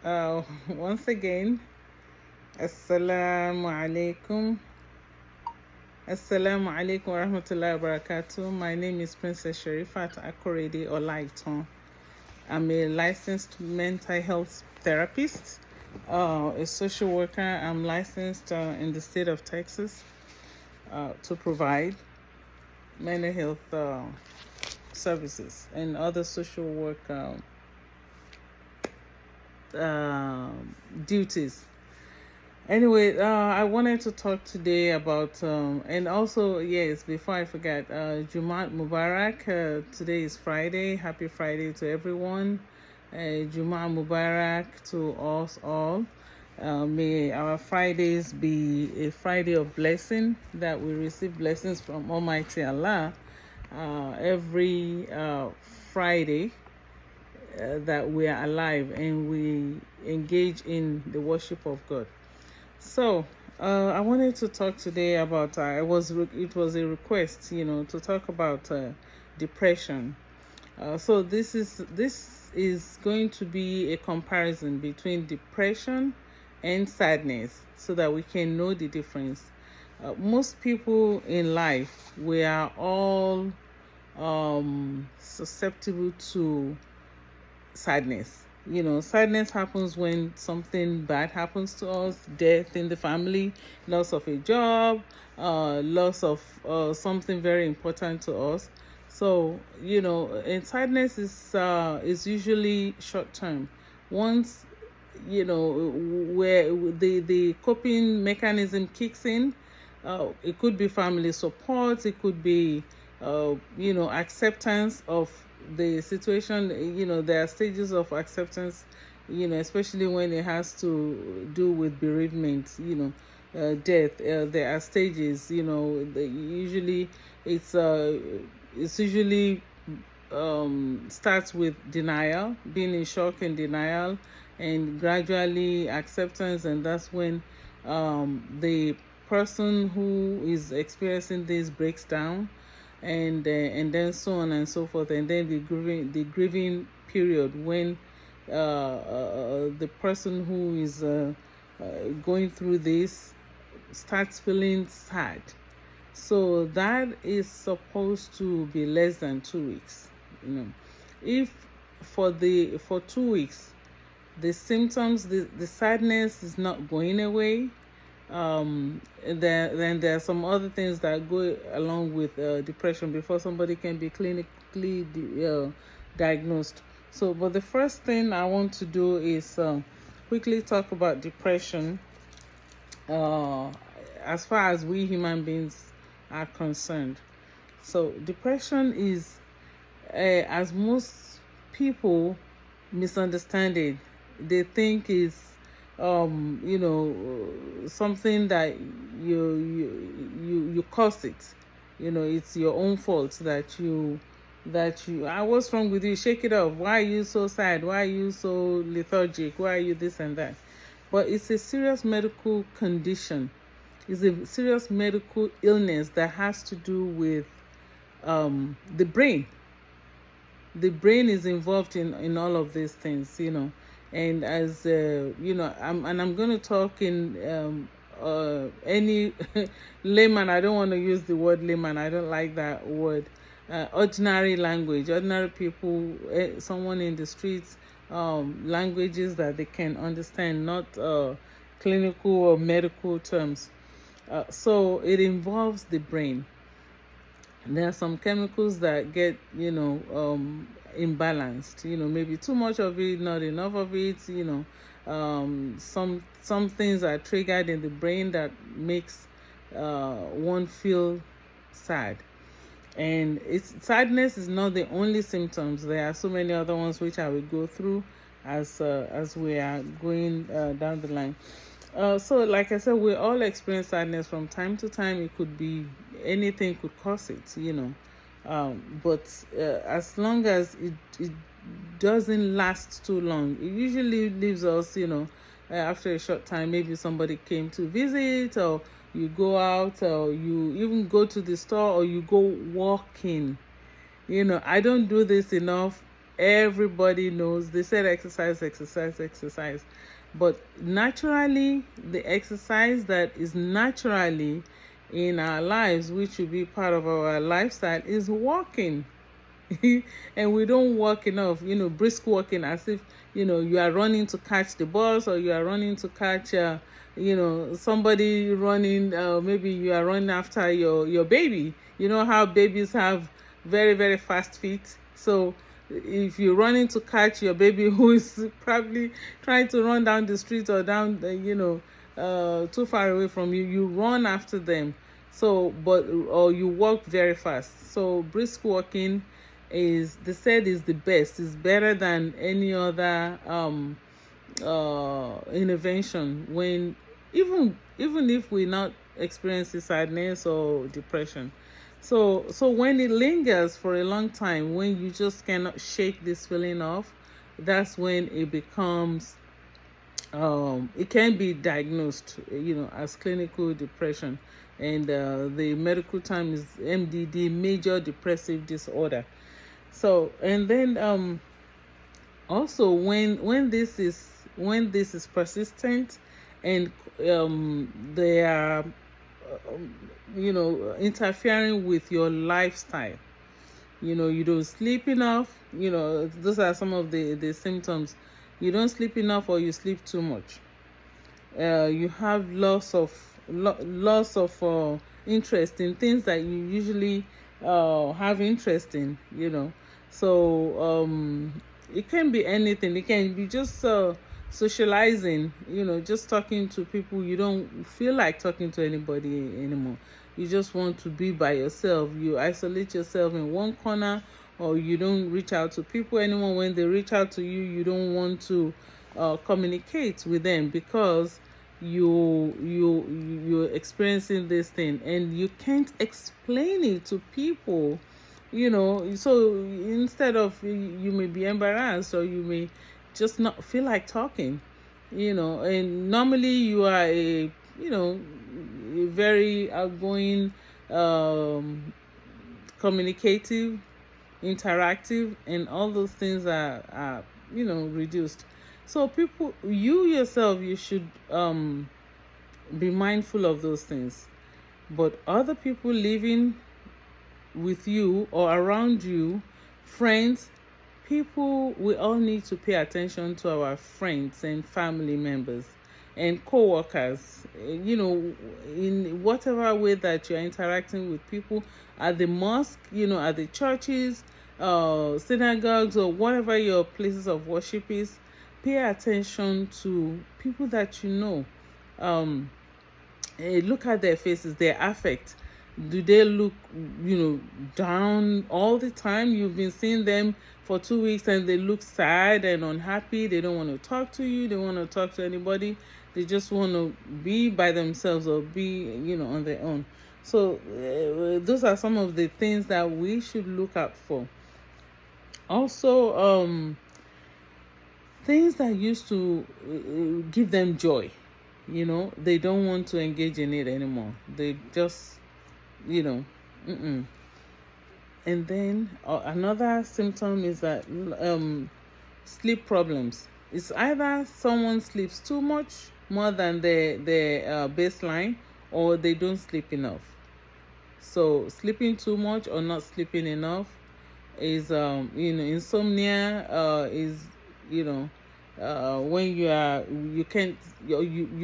Once again, Assalamu alaikum. Assalamu alaikum wa rahmatullahi wa barakatuh. My name is Princess Sherifat Akorede or Laiton. I'm a licensed mental health therapist, a social worker. I'm licensed in the state of Texas to provide mental health services and other social work duties. Anyway, I wanted to talk today about, and also, yes, before I forget, Jumat Mubarak. Today is Friday. Happy Friday to everyone. Jumat Mubarak to us all. May our Fridays be a Friday of blessing, that we receive blessings from Almighty Allah every Friday. That we are alive and we engage in the worship of God. So I wanted to talk today about it was a request, to talk about depression. So this is going to be a comparison between depression and sadness, so that we can know the difference. Most people in life, we are all susceptible to sadness. Sadness happens when something bad happens to us: death in the family, loss of a job, loss of something very important to us. So and sadness is usually short term. Once where the coping mechanism kicks in, it could be family support, it could be acceptance of the situation. There are stages of acceptance, especially when it has to do with bereavement, death. There are stages, usually it's usually starts with denial, being in shock and denial, and gradually acceptance. And that's when the person who is experiencing this breaks down, and then so on and so forth. And then the grieving period, when the person who is going through this starts feeling sad. So that is supposed to be less than 2 weeks. If for 2 weeks the symptoms, the sadness is not going away, then there are some other things that go along with depression before somebody can be clinically diagnosed. So, but the first thing I want to do is quickly talk about depression as far as we human beings are concerned. So, depression is, as most people misunderstand it, they think is something that you cause it. It's your own fault that you what's wrong with you? Shake it off. Why are you so sad? Why are you so lethargic? Why are you this and that? But it's a serious medical condition. It's a serious medical illness that has to do with the brain. The brain is involved in all of these things, and as I'm going to talk in any layman. I don't want to use the word layman. I don't like that word. Ordinary language, ordinary people, someone in the streets, languages that they can understand, not clinical or medical terms. So it involves the brain. There are some chemicals that get imbalanced, maybe too much of it, not enough of it. Some things are triggered in the brain that makes one feel sad. And sadness is not the only symptoms. There are so many other ones which I will go through as we are going down the line. So like I said, we all experience sadness from time to time. It could be anything could cause it, but as long as it doesn't last too long, it usually leaves us, after a short time. Maybe somebody came to visit, or you go out, or you even go to the store, or you go walking. I don't do this enough everybody knows. They said exercise, exercise, exercise. But naturally, the exercise that is naturally in our lives, which should be part of our lifestyle, is walking. And we don't walk enough, brisk walking, as if, you are running to catch the bus, or you are running to catch, somebody running, maybe you are running after your baby. You know how babies have very, very fast feet. So if you're running to catch your baby who is probably trying to run down the street, or down, too far away from you, you run after them. So, or you walk very fast. So brisk walking is, they said, is the best. It's better than any other intervention, when even if we're not experiencing sadness or depression. So when it lingers for a long time, when you just cannot shake this feeling off, that's when it becomes it can be diagnosed, as clinical depression. And the medical term is MDD, major depressive disorder. So, and then also when this is persistent, and they are interfering with your lifestyle. You don't sleep enough. Those are some of the symptoms. You don't sleep enough, or you sleep too much. You have loss of interest in things that you usually have interest in. So it can be anything. It can be just socializing, just talking to people. You don't feel like talking to anybody anymore. You just want to be by yourself. You isolate yourself in one corner, or you don't reach out to people anymore. When they reach out to you, you don't want to communicate with them, because you're experiencing this thing, and you can't explain it to people. So instead of, you may be embarrassed, or you may just not feel like talking. And normally you are a very outgoing, communicative, interactive, and all those things are reduced. So people, you yourself, you should be mindful of those things. But other people living with you or around you, friends, people, we all need to pay attention to our friends and family members and co-workers, in whatever way that you're interacting with people, at the mosque, at the churches, synagogues, or whatever your places of worship is. Pay attention to people that look at their faces, their affect. Do they look, down all the time? You've been seeing them for 2 weeks, and they look sad and unhappy. They don't want to talk to you. They want to talk to anybody. They just want to be by themselves, or be, on their own. So those are some of the things that we should look out for. Also, things that used to give them joy, they don't want to engage in it anymore. They just, And then another symptom is that sleep problems. It's either someone sleeps too much, more than their baseline, or they don't sleep enough. So sleeping too much or not sleeping enough is insomnia is when you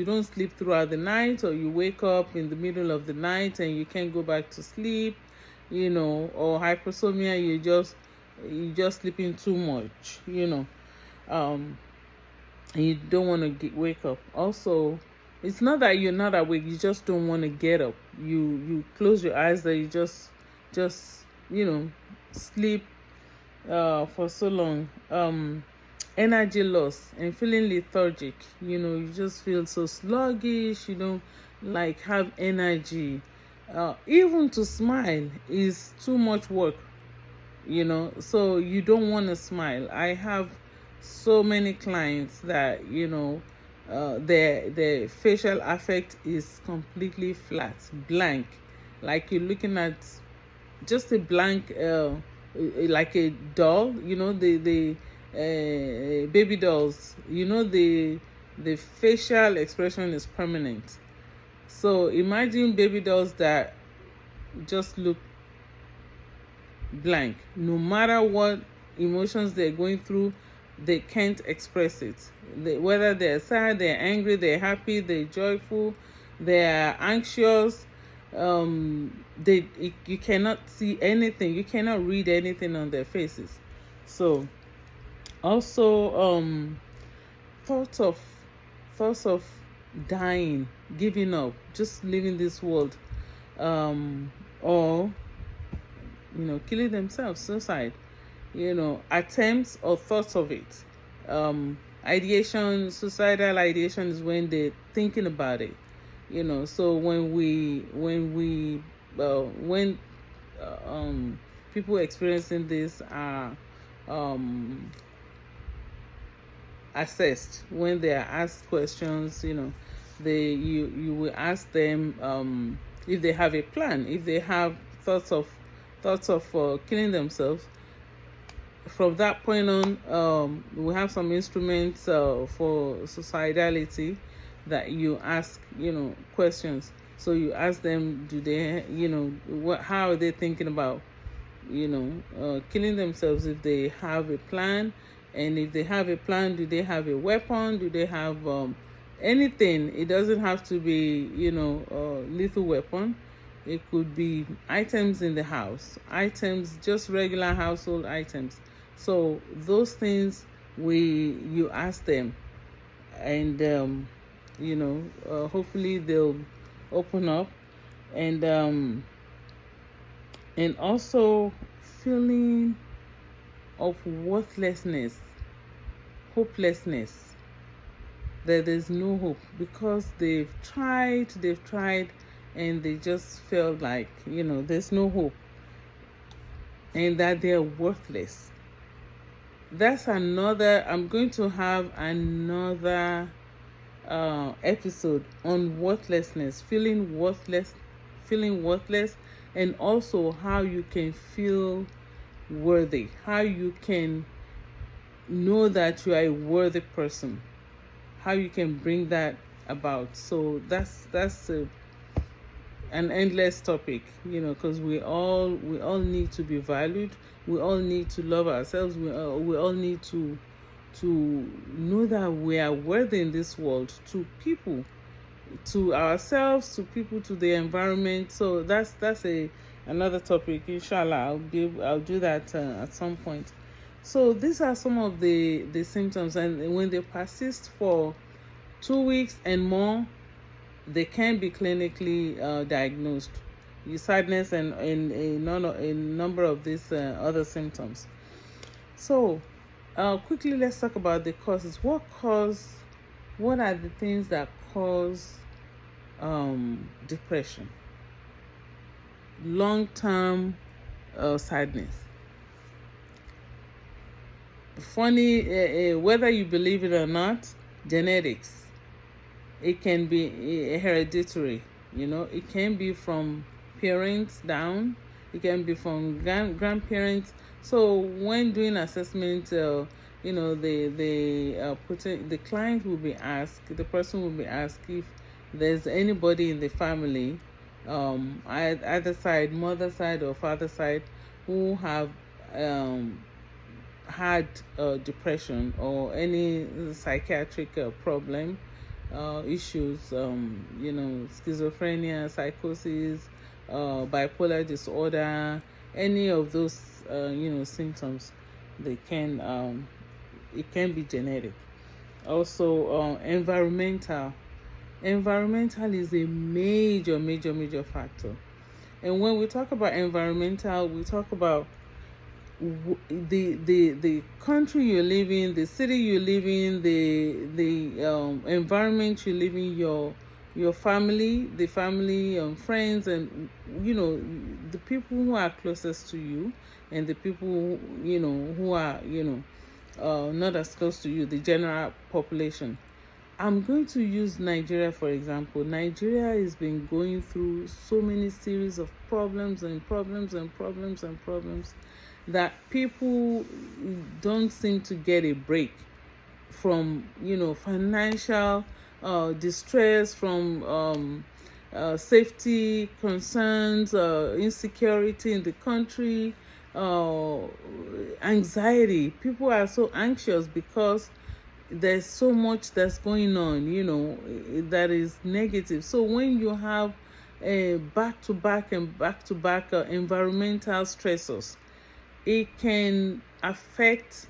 don't sleep throughout the night, or you wake up in the middle of the night and you can't go back to sleep, or hypersomnia, you just sleeping too much, and you don't want to wake up. Also, it's not that you're not awake, you just don't want to get up. You close your eyes, that you just sleep for so long. Energy loss and feeling lethargic. You just feel so sluggish. You don't have energy. Even to smile is too much work. So you don't want to smile. I have so many clients that their facial affect is completely flat, blank, like you're looking at just a blank like a doll, the baby dolls, the facial expression is permanent. So imagine baby dolls that just look blank. No matter what emotions they're going through, they can't express it. Whether they're sad, they're angry, they're happy, they're joyful, they're anxious, you cannot see anything, you cannot read anything on their faces. So also thoughts of dying, giving up, just leaving this world, or killing themselves, suicide, attempts or thoughts of it. Ideation, suicidal ideation is when they're thinking about it. So when people experiencing this are assessed, when they are asked questions, you will ask them if they have a plan, if they have thoughts of killing themselves. From that point on, we have some instruments for suicidality that you ask, questions. So you ask them, do they, how are they thinking about, killing themselves? If they have a plan, and if they have a plan, do they have a weapon? Do they have anything? It doesn't have to be, lethal weapon. It could be items in the house, items, just regular household items. So those things you ask them, and hopefully they'll open up, and also feeling of worthlessness, hopelessness, that there's no hope because they've tried, and they just felt like there's no hope, and that they're worthless. That's another, I'm going to have another episode on worthlessness, feeling worthless, and also how you can feel worthy, how you can know that you are a worthy person, how you can bring that about. So that's an endless topic, because we all need to be valued. We all need to love ourselves. We all need to know that we are worthy in this world, to people, to ourselves, to people, to the environment. So that's another topic. Inshallah, I'll do that at some point. So these are some of the symptoms, and when they persist for 2 weeks and more, they can be clinically diagnosed. Sadness and a number of these other symptoms. So quickly, let's talk about the causes. What are the things that cause depression, long-term sadness? Funny, whether you believe it or not, genetics. It can be hereditary. It can be from parents down. It can be from grandparents. So when doing assessment, the client will be asked, the person will be asked if there's anybody in the family, either side, mother side or father side, who have had depression or any psychiatric problem, issues, schizophrenia, psychosis, bipolar disorder, any of those symptoms. They can it can be genetic. Also environmental is a major factor. And when we talk about environmental, we talk about the country you live in, the city you live in, the environment you live in, your family, the family, friends, and the people who are closest to you, and the people who are not as close to you, the general population. I'm going to use Nigeria for example. Nigeria has been going through so many series of problems, that people don't seem to get a break from, financial distress, from safety concerns, insecurity in the country, uh, anxiety. People are so anxious because there's so much that's going on, that is negative. So when you have back to back and back to back environmental stressors, it can affect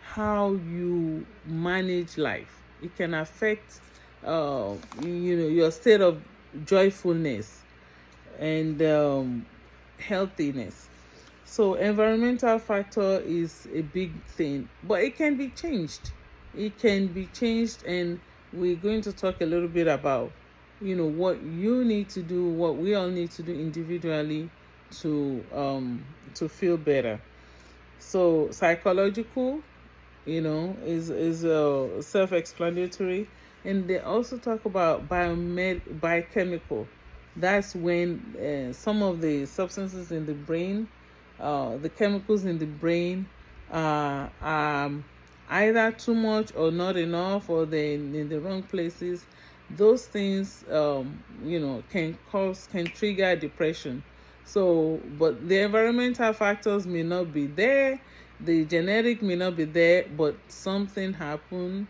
how you manage life. It can affect, your state of joyfulness and healthiness. So environmental factor is a big thing, but it can be changed. It can be changed, and we're going to talk a little bit about, what you need to do, what we all need to do individually to feel better. So psychological, is self-explanatory, and they also talk about biochemical. That's when some of the substances in the brain, the chemicals in the brain, are either too much or not enough, or they're in the wrong places. Those things, can trigger depression. So, but the environmental factors may not be there, the genetic may not be there, but something happened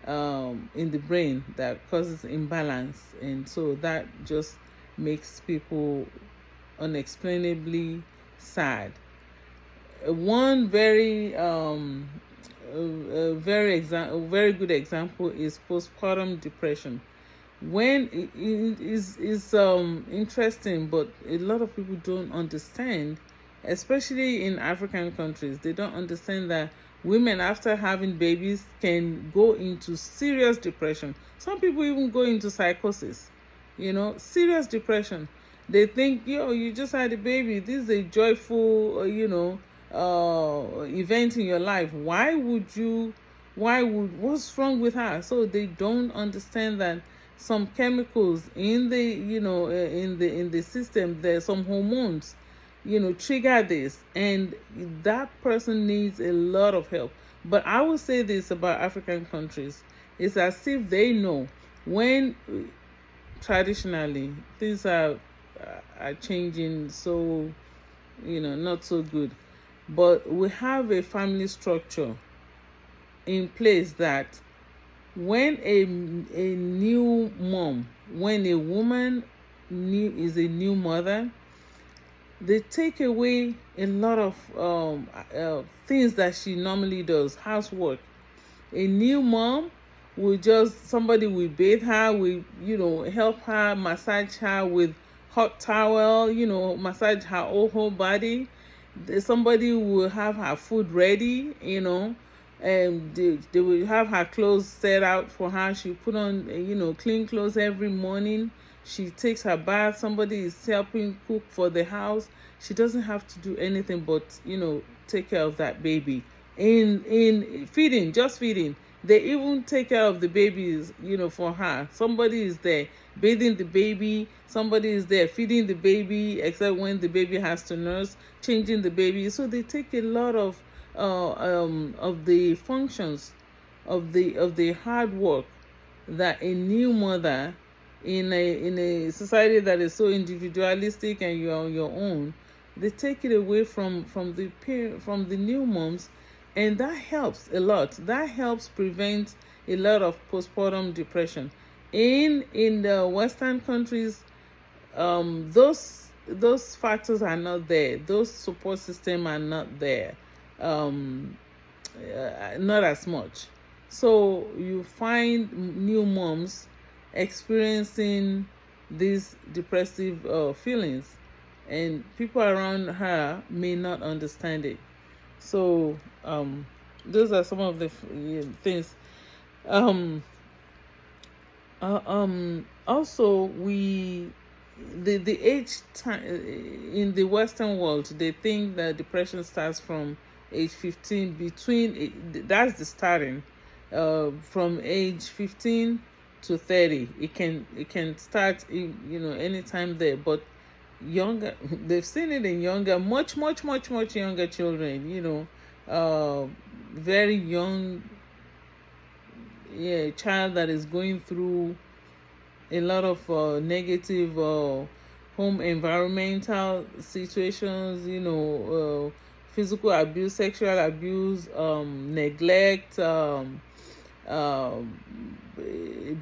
in the brain that causes imbalance, and so that just makes people unexplainably sad. One very good example is postpartum depression. When it is interesting, but a lot of people don't understand, especially in African countries. They don't understand that women, after having babies, can go into serious depression. Some people even go into psychosis, serious depression. They think, you just had a baby, this is a joyful event in your life. What's wrong with her? So they don't understand that some chemicals in the in the system, there's some hormones trigger this, and that person needs a lot of help. But I will say this about African countries: it's as if they know when traditionally things are changing, so not so good, but we have a family structure in place that when a new mom, when a woman is a new mother, they take away a lot of things that she normally does, housework. A new mom somebody will bathe her, will help her, massage her with hot towel, massage her whole body. Somebody will have her food ready, and they will have her clothes set out for her. She put on clean clothes every morning. She takes her bath. Somebody is helping cook for the house. She doesn't have to do anything but take care of that baby. In feeding, just feeding, they even take care of the babies for her. Somebody is there bathing the baby, somebody is there feeding the baby, except when the baby has to nurse, changing the baby. So they take a lot of the functions of the hard work that a new mother in a society that is so individualistic and you're on your own, they take it away from the new moms, and that helps a lot. That helps prevent a lot of postpartum depression. In the Western countries, those factors are not there. Those support systems are not there. Not as much. So you find new moms experiencing these depressive feelings, and people around her may not understand it. So those are some of the things. Also, the age time in the Western world, they think that depression starts from age 15. That's the starting. From age 15 to 30, it can start anytime there, but younger, they've seen it in younger, much younger children, very young, yeah, child that is going through a lot of negative home environmental situations, physical abuse, sexual abuse, neglect,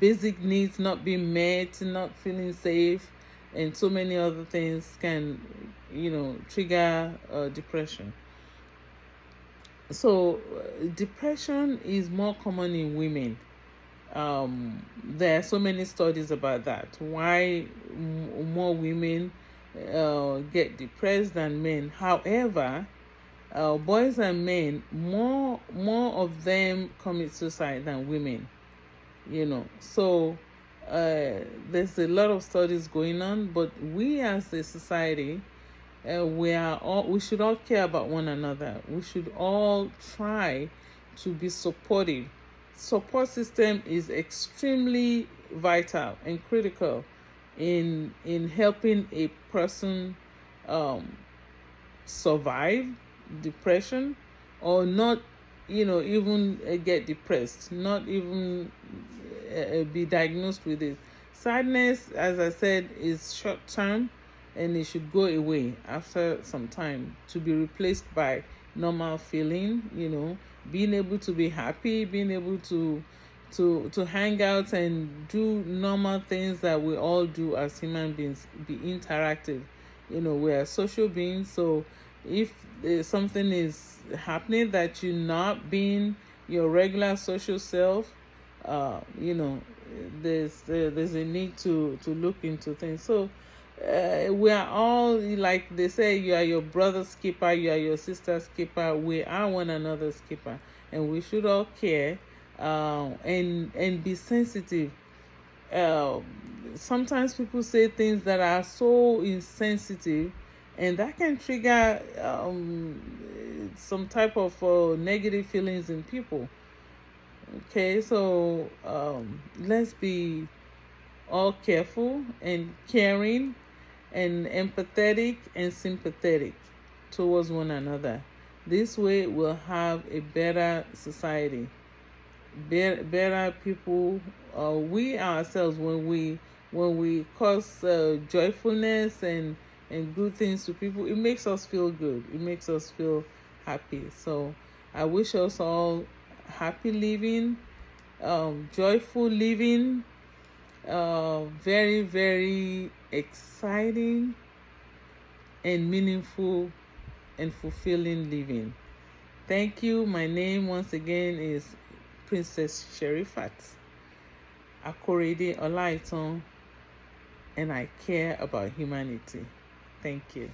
basic needs not being met, not feeling safe, and so many other things can, trigger depression. So, depression is more common in women. There are so many studies about that. Why more women get depressed than men. However, boys and men, more of them commit suicide than women. So there's a lot of studies going on, but we as a society, we should all care about one another. We should all try to be supportive. Support system is extremely vital and critical in helping a person survive depression, or not, even get depressed, not even be diagnosed with it. Sadness, as I said, is short term, and it should go away after some time to be replaced by normal feeling, being able to be happy, being able to hang out and do normal things that we all do as human beings, be interactive. We are social beings, so if something is happening that you're not being your regular social self, there's a need to look into things. So we are all, like they say, you are your brother's keeper, you are your sister's keeper. We are one another's keeper, and we should all care and be sensitive. Sometimes people say things that are so insensitive, and that can trigger some type of negative feelings in people. Okay, so let's be all careful and caring and empathetic and sympathetic towards one another. This way we'll have a better society, better people. We ourselves, when we cause joyfulness and good things to people, it makes us feel good, it makes us feel happy. So I wish us all happy living, joyful living, very, very exciting and meaningful and fulfilling living. Thank you. My name once again is Princess Sherifat Akorede Olaiton, and I care about humanity. Thank you.